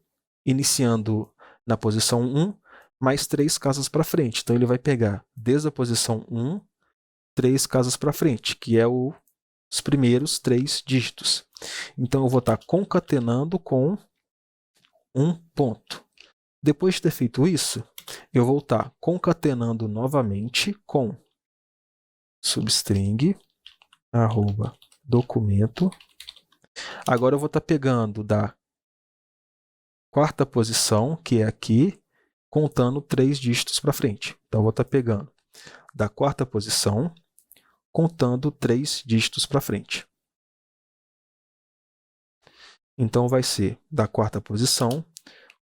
iniciando na posição 1, mais 3 casas para frente. Então, ele vai pegar desde a posição 1, 3 casas para frente, que é os primeiros 3 dígitos. Então, eu vou estar concatenando com um ponto. Depois de ter feito isso, eu vou estar concatenando novamente com substring @documento. Agora eu vou estar pegando da quarta posição, que é aqui, contando 3 dígitos para frente. Então eu vou estar pegando da quarta posição, contando 3 dígitos para frente. Então vai ser da quarta posição,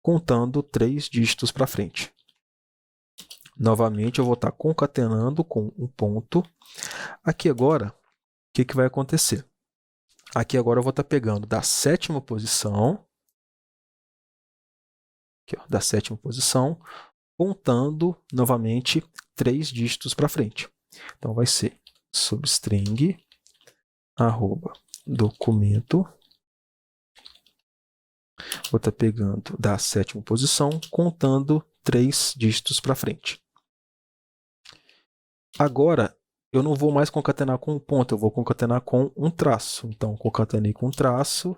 contando 3 dígitos para frente. Novamente eu vou estar concatenando com um ponto. Aqui agora, o que vai acontecer? Aqui agora eu vou estar pegando da sétima posição, aqui, ó, da sétima posição, contando novamente 3 dígitos para frente. Então vai ser substring @documento. Vou estar pegando da sétima posição, contando 3 dígitos para frente. Agora, eu não vou mais concatenar com um ponto, eu vou concatenar com um traço. Então, concatenei com um traço,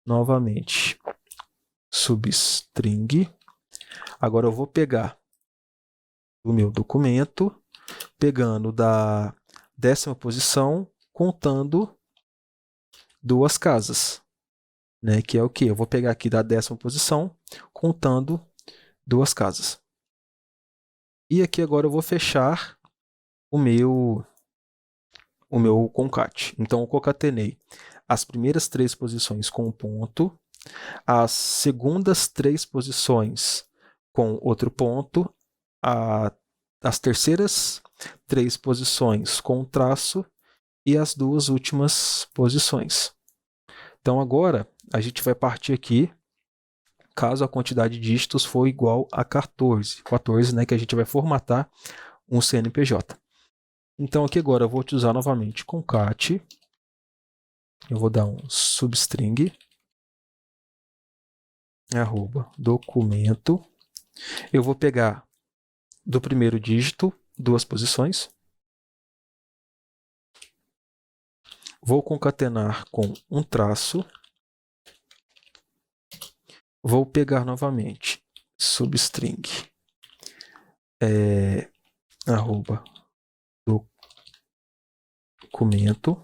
novamente, substring. Agora eu vou pegar o meu documento, pegando da 10ª posição, contando 2 casas, né? Que é o que? Eu vou pegar aqui da 10ª posição, contando 2 casas. E aqui agora eu vou fechar o meu concat. Então eu concatenei as primeiras 3 posições com um ponto, as segundas 3 posições com outro ponto, as terceiras 3 posições com um traço e as 2 últimas posições. Então agora a gente vai partir aqui, caso a quantidade de dígitos for igual a 14, né, que a gente vai formatar um CNPJ. Então aqui agora eu vou utilizar novamente concat, eu vou dar um substring @documento, eu vou pegar do primeiro dígito, 2 posições. Vou concatenar com um traço. Vou pegar novamente substring arroba documento.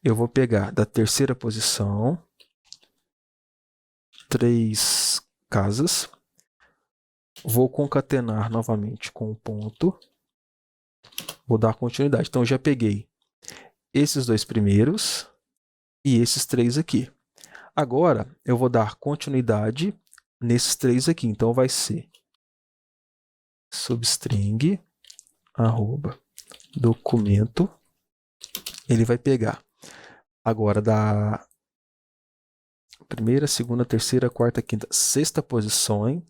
Eu vou pegar da terceira posição 3 casas. Vou concatenar novamente com um ponto. Vou dar continuidade. Então, eu já peguei esses 2 primeiros e esses 3 aqui. Agora, eu vou dar continuidade nesses 3 aqui. Então, vai ser substring arroba documento. Ele vai pegar agora da primeira, segunda, terceira, quarta, quinta, sexta posição,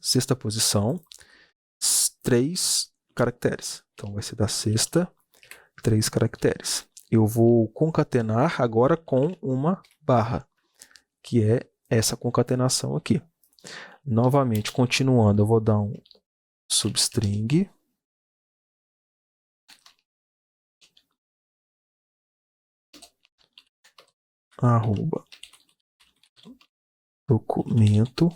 3 caracteres. Então, vai ser da sexta, 3 caracteres. Eu vou concatenar agora com uma barra, que é essa concatenação aqui. Novamente, continuando, eu vou dar um substring arroba documento.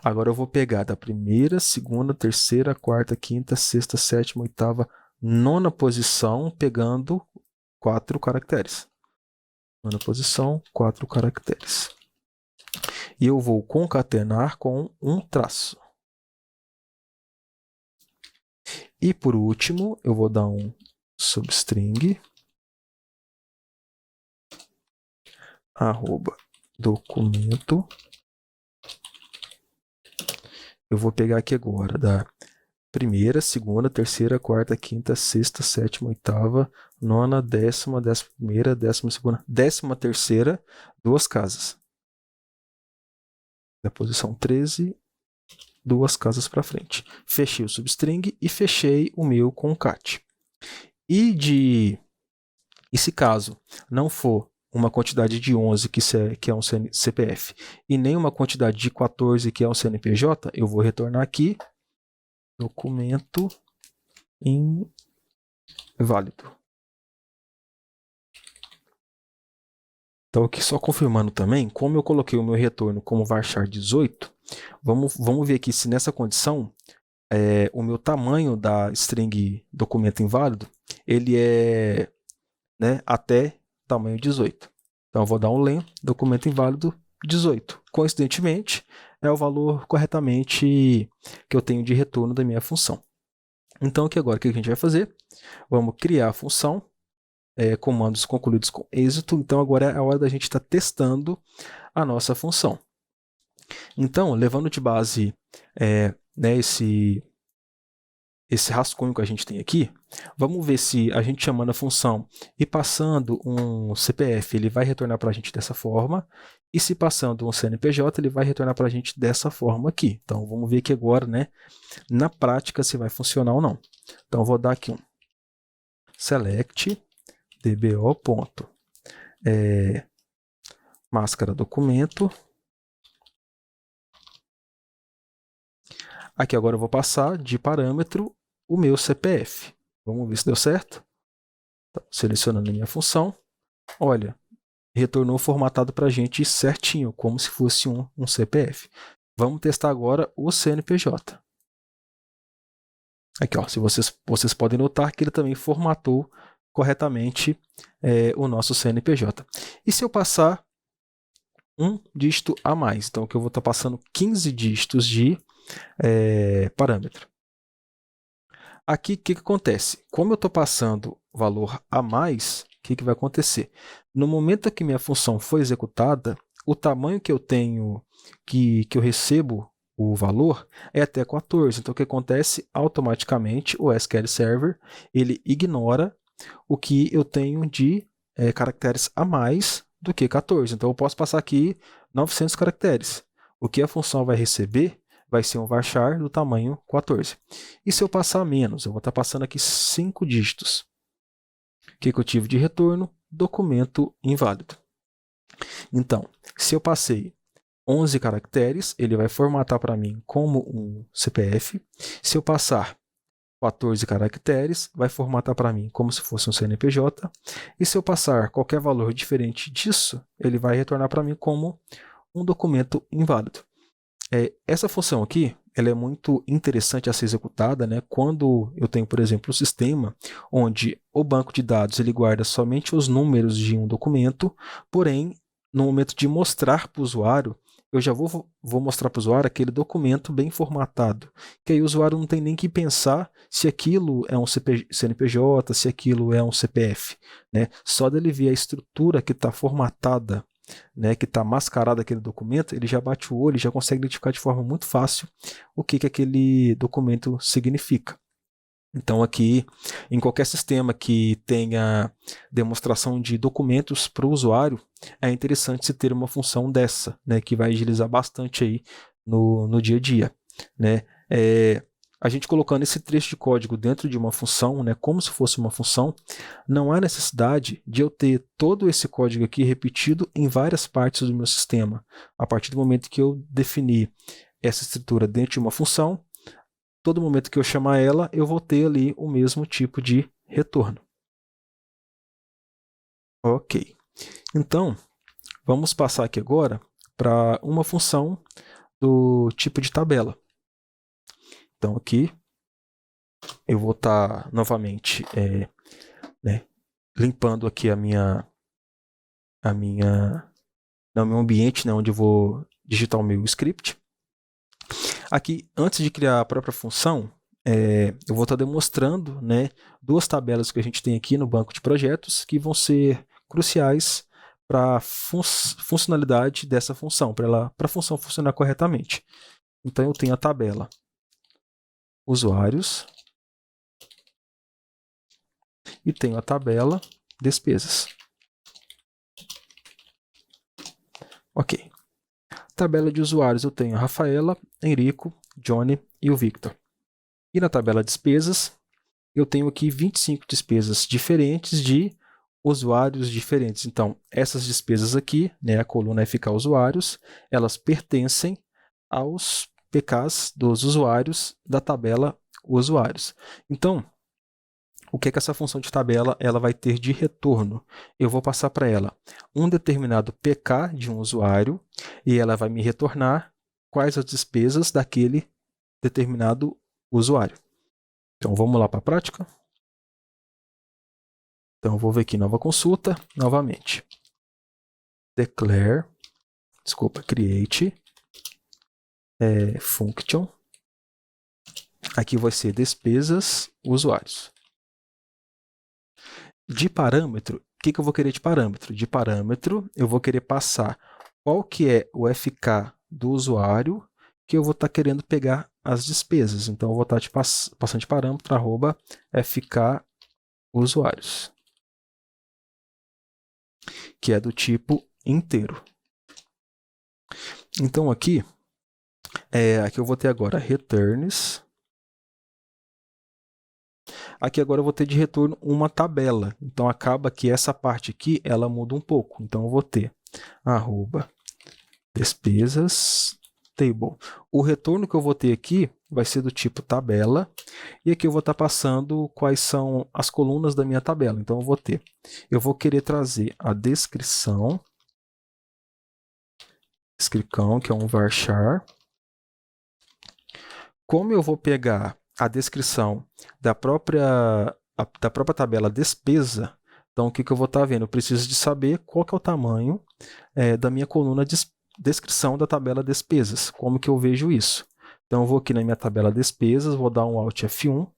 Agora eu vou pegar da primeira, segunda, terceira, quarta, quinta, sexta, sétima, oitava, nona posição, pegando 4 caracteres. Nona posição, 4 caracteres. E eu vou concatenar com um traço. E por último, eu vou dar um substring arroba documento. Eu vou pegar aqui agora da primeira, segunda, terceira, quarta, quinta, sexta, sétima, oitava, nona, décima, 11ª, 12ª, 13ª, 2 casas. Da posição 13, 2 casas para frente. Fechei o substring e fechei o meu concat. E se caso não for uma quantidade de 11, que é um CPF, e nem uma quantidade de 14, que é um CNPJ, eu vou retornar aqui documento inválido. Então, aqui só confirmando também, como eu coloquei o meu retorno como varchar 18, vamos ver aqui se nessa condição o meu tamanho da string documento inválido ele é até tamanho 18. Então, eu vou dar um len documento inválido 18. Coincidentemente, é o valor corretamente que eu tenho de retorno da minha função. Então, aqui agora, o que a gente vai fazer? Vamos criar a função, comandos concluídos com êxito. Então, agora é a hora da gente estar testando a nossa função. Então, levando de base esse rascunho que a gente tem aqui, vamos ver se a gente chamando a função e passando um CPF, ele vai retornar para a gente dessa forma, e se passando um CNPJ, ele vai retornar para a gente dessa forma aqui. Então, vamos ver aqui agora, na prática, se vai funcionar ou não. Então, eu vou dar aqui um select dbo. Máscara documento. Aqui agora eu vou passar de parâmetro o meu CPF. Vamos ver se deu certo. Então, selecionando a minha função. Olha, retornou formatado para a gente certinho, como se fosse um CPF. Vamos testar agora o CNPJ. Aqui, ó, se vocês podem notar que ele também formatou corretamente o nosso CNPJ. E se eu passar um dígito a mais? Então, aqui eu vou estar passando 15 dígitos de parâmetro. Aqui, o que acontece? Como eu estou passando valor a mais, o que vai acontecer? No momento que minha função foi executada, o tamanho que eu tenho, que eu recebo o valor, é até 14. Então, o que acontece? Automaticamente, o SQL Server ele ignora o que eu tenho de caracteres a mais do que 14. Então, eu posso passar aqui 900 caracteres. O que a função vai receber vai ser um varchar do tamanho 14. E se eu passar menos? Eu vou estar passando aqui 5 dígitos. O que eu tive de retorno? Documento inválido. Então, se eu passei 11 caracteres, ele vai formatar para mim como um CPF. Se eu passar 14 caracteres, vai formatar para mim como se fosse um CNPJ. E se eu passar qualquer valor diferente disso, ele vai retornar para mim como um documento inválido. Essa função aqui, ela é muito interessante a ser executada, né? Quando eu tenho, por exemplo, um sistema onde o banco de dados ele guarda somente os números de um documento, porém, no momento de mostrar para o usuário, eu já vou mostrar para o usuário aquele documento bem formatado, que aí o usuário não tem nem que pensar se aquilo é um CNPJ, se aquilo é um CPF, né? Só dele ver a estrutura que está formatada, né, que está mascarado aquele documento, ele já bate o olho e já consegue identificar de forma muito fácil o que aquele documento significa. Então aqui, em qualquer sistema que tenha demonstração de documentos para o usuário, é interessante se ter uma função dessa, né, que vai agilizar bastante aí no dia a dia, né? A gente colocando esse trecho de código dentro de uma função, né, como se fosse uma função, não há necessidade de eu ter todo esse código aqui repetido em várias partes do meu sistema. A partir do momento que eu definir essa estrutura dentro de uma função, todo momento que eu chamar ela, eu vou ter ali o mesmo tipo de retorno. Ok. Então, vamos passar aqui agora para uma função do tipo de tabela. Então, aqui eu vou estar novamente limpando aqui no meu ambiente, né, onde eu vou digitar o meu script. Aqui, antes de criar a própria função, eu vou estar demonstrando, né, duas tabelas que a gente tem aqui no banco de projetos que vão ser cruciais para a funcionalidade dessa função, para a função funcionar corretamente. Então, eu tenho a tabela usuários e tenho a tabela despesas. Ok. Tabela de usuários eu tenho a Rafaela, Henrico, Johnny e o Victor. E na tabela de despesas, eu tenho aqui 25 despesas diferentes de usuários diferentes. Então, essas despesas aqui, né, a coluna FK usuários, elas pertencem aos PKs dos usuários da tabela usuários. Então, o que essa função de tabela ela vai ter de retorno? Eu vou passar para ela um determinado PK de um usuário e ela vai me retornar quais as despesas daquele determinado usuário. Então, vamos lá para a prática? Então, eu vou ver aqui nova consulta, novamente. Create function. Aqui vai ser despesas usuários. De parâmetro, o que eu vou querer de parâmetro? De parâmetro, eu vou querer passar qual que é o FK do usuário que eu vou estar querendo pegar as despesas. Então, eu vou estar passando de parâmetro @FK usuários, que é do tipo inteiro. Então, aqui eu vou ter agora returns. Aqui agora eu vou ter de retorno uma tabela. Então, acaba que essa parte aqui, ela muda um pouco. Então, eu vou ter @despesas table. O retorno que eu vou ter aqui vai ser do tipo tabela. E aqui eu vou estar passando quais são as colunas da minha tabela. Então, eu vou querer trazer a descrição, que é um varchar. Como eu vou pegar a descrição da própria tabela despesa, então o que eu vou estar vendo? Eu preciso de saber qual que é o tamanho da minha coluna de descrição da tabela despesas. Como que eu vejo isso? Então eu vou aqui na minha tabela despesas, vou dar um Alt F1,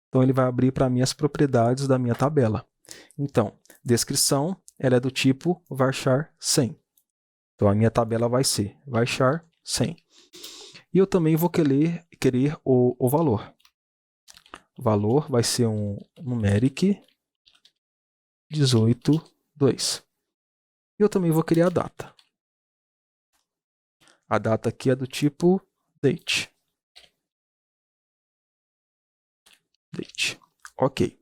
então ele vai abrir para mim as propriedades da minha tabela. Então, descrição, ela é do tipo varchar 100. Então a minha tabela vai ser varchar 100. E eu também vou querer o valor. O valor vai ser um numeric 18.2. E eu também vou criar a data. A data aqui é do tipo date. Ok.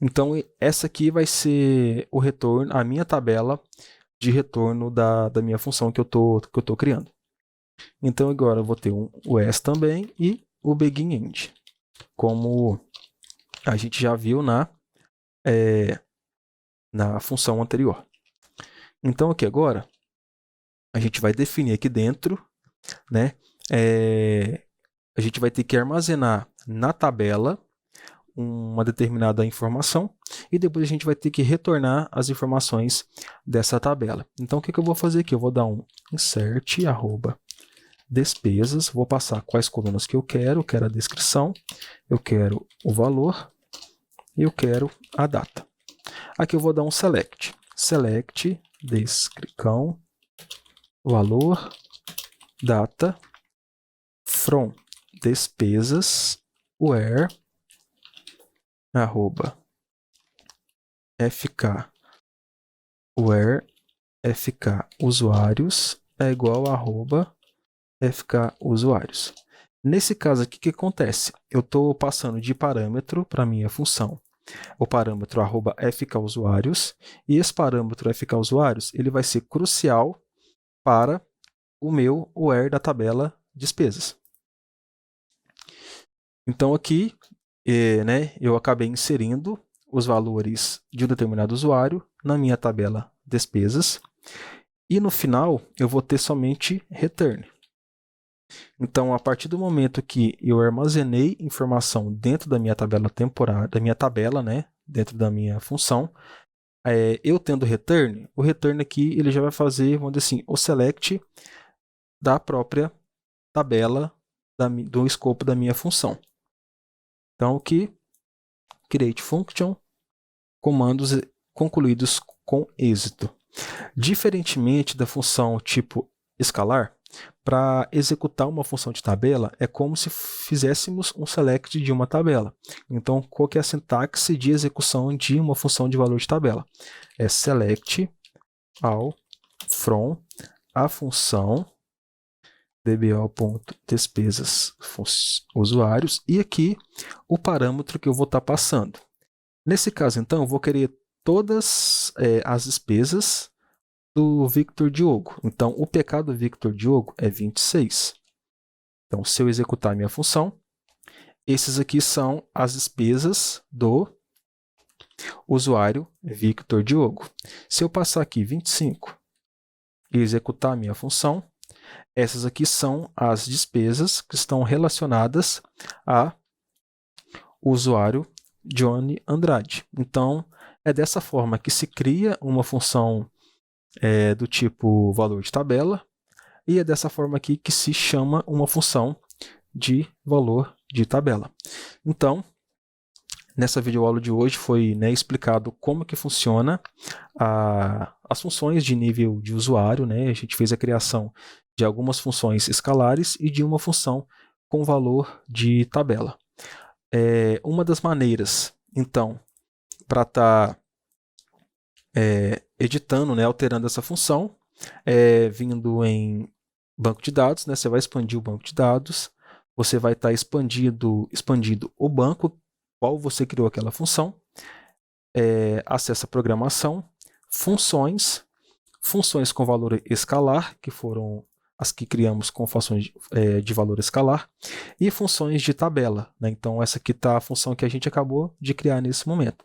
Então, essa aqui vai ser o retorno, a minha tabela de retorno da minha função que eu tô criando. Então agora eu vou ter o else também e o begin-end, como a gente já viu na função anterior. Então aqui agora a gente vai definir aqui dentro, né? A gente vai ter que armazenar na tabela uma determinada informação e depois a gente vai ter que retornar as informações dessa tabela. Então o que eu vou fazer aqui? Eu vou dar um insert despesas, vou passar quais colunas que eu quero a descrição, eu quero o valor e eu quero a data. Aqui eu vou dar um select descrição, valor, data, from despesas, where, arroba, fk, where, fk usuários é igual a arroba, fk usuários. Nesse caso aqui, o que acontece? Eu estou passando de parâmetro para a minha função o parâmetro arroba fkusuários, e esse parâmetro fkusuários ele vai ser crucial para o meu where da tabela despesas. Então aqui eu acabei inserindo os valores de um determinado usuário na minha tabela despesas, e no final eu vou ter somente return. Então, a partir do momento que eu armazenei informação dentro da minha tabela temporária, dentro da minha função, eu tendo return, o return aqui ele já vai fazer, vamos dizer assim, o select da própria tabela do escopo da minha função. Então, aqui, create function, comandos concluídos com êxito. Diferentemente da função tipo escalar, para executar uma função de tabela é como se fizéssemos um select de uma tabela. Então, qual que é a sintaxe de execução de uma função de valor de tabela? É select all from a função dbo.despesas usuários e aqui o parâmetro que eu vou estar passando. Nesse caso, então, eu vou querer todas as despesas do Victor Diogo. Então, o PK do Victor Diogo é 26. Então, se eu executar a minha função, esses aqui são as despesas do usuário Victor Diogo. Se eu passar aqui 25 e executar a minha função, essas aqui são as despesas que estão relacionadas a usuário Johnny Andrade. Então, é dessa forma que se cria uma função do tipo valor de tabela, e é dessa forma aqui que se chama uma função de valor de tabela. Então, nessa videoaula de hoje foi explicado como que funciona as funções de nível de usuário. A gente fez a criação de algumas funções escalares e de uma função com valor de tabela. Uma das maneiras, então, para estar editando, alterando essa função, vindo em banco de dados, você vai expandir o banco de dados, você vai estar expandindo o banco, qual você criou aquela função, acessa a programação, funções com valor escalar, que foram as que criamos com funções de valor escalar, e funções de tabela. Então, essa aqui está a função que a gente acabou de criar nesse momento.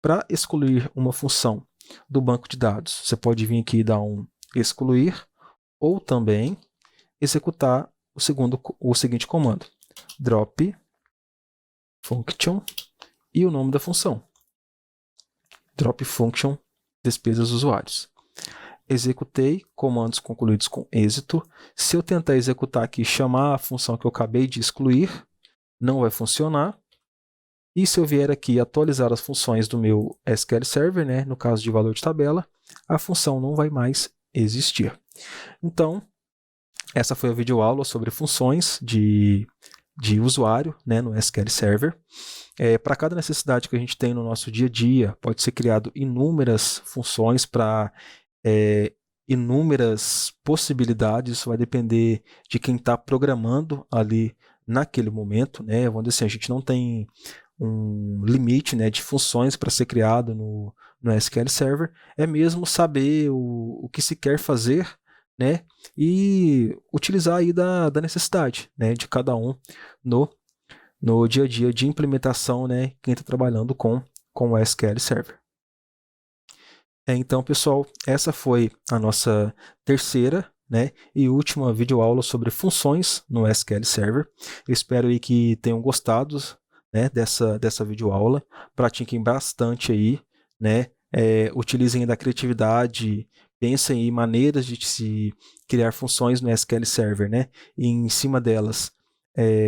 Para excluir uma função do banco de dados, você pode vir aqui e dar um excluir, ou também executar o seguinte comando, drop function e o nome da função, drop function despesas usuários. Executei, comandos concluídos com êxito. Se eu tentar executar aqui, chamar a função que eu acabei de excluir, não vai funcionar. E se eu vier aqui atualizar as funções do meu SQL Server, no caso de valor de tabela, a função não vai mais existir. Então, essa foi a videoaula sobre funções de usuário no SQL Server. Para cada necessidade que a gente tem no nosso dia a dia, pode ser criado inúmeras funções para inúmeras possibilidades. Isso vai depender de quem está programando ali naquele momento. Vamos dizer assim, a gente não tem um limite de funções para ser criado no SQL Server. É mesmo saber o que se quer fazer né, e utilizar aí da necessidade, né, de cada um no dia a dia de implementação, né, quem está trabalhando com o SQL Server. Então, pessoal, essa foi a nossa terceira, né, e última videoaula sobre funções no SQL Server. Eu espero aí que tenham gostado, né, dessa videoaula. Pratiquem bastante aí, né, utilizem da criatividade, pensem em maneiras de se criar funções no SQL Server, né, e em cima delas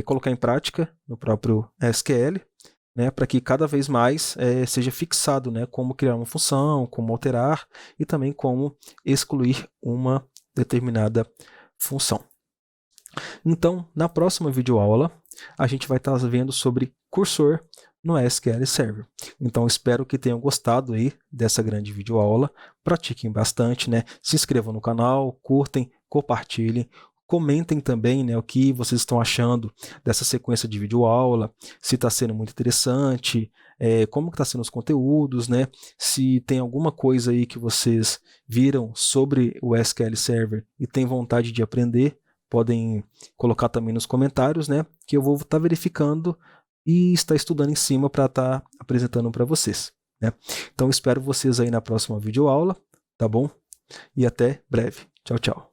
colocar em prática no próprio SQL, né, para que cada vez mais seja fixado, né, como criar uma função, como alterar e também como excluir uma determinada função. Então, na próxima videoaula, a gente vai estar vendo sobre cursor no SQL Server. Então, espero que tenham gostado aí dessa grande videoaula. Pratiquem bastante, né? Se inscrevam no canal, curtem, compartilhem. Comentem também, né, o que vocês estão achando dessa sequência de videoaula, se está sendo muito interessante, como que está sendo os conteúdos, né? Se tem alguma coisa aí que vocês viram sobre o SQL Server e têm vontade de aprender, podem colocar também nos comentários, né, que eu vou estar verificando e estar estudando em cima para estar apresentando para vocês, né? Então espero vocês aí na próxima videoaula, tá bom? E até breve. Tchau, tchau.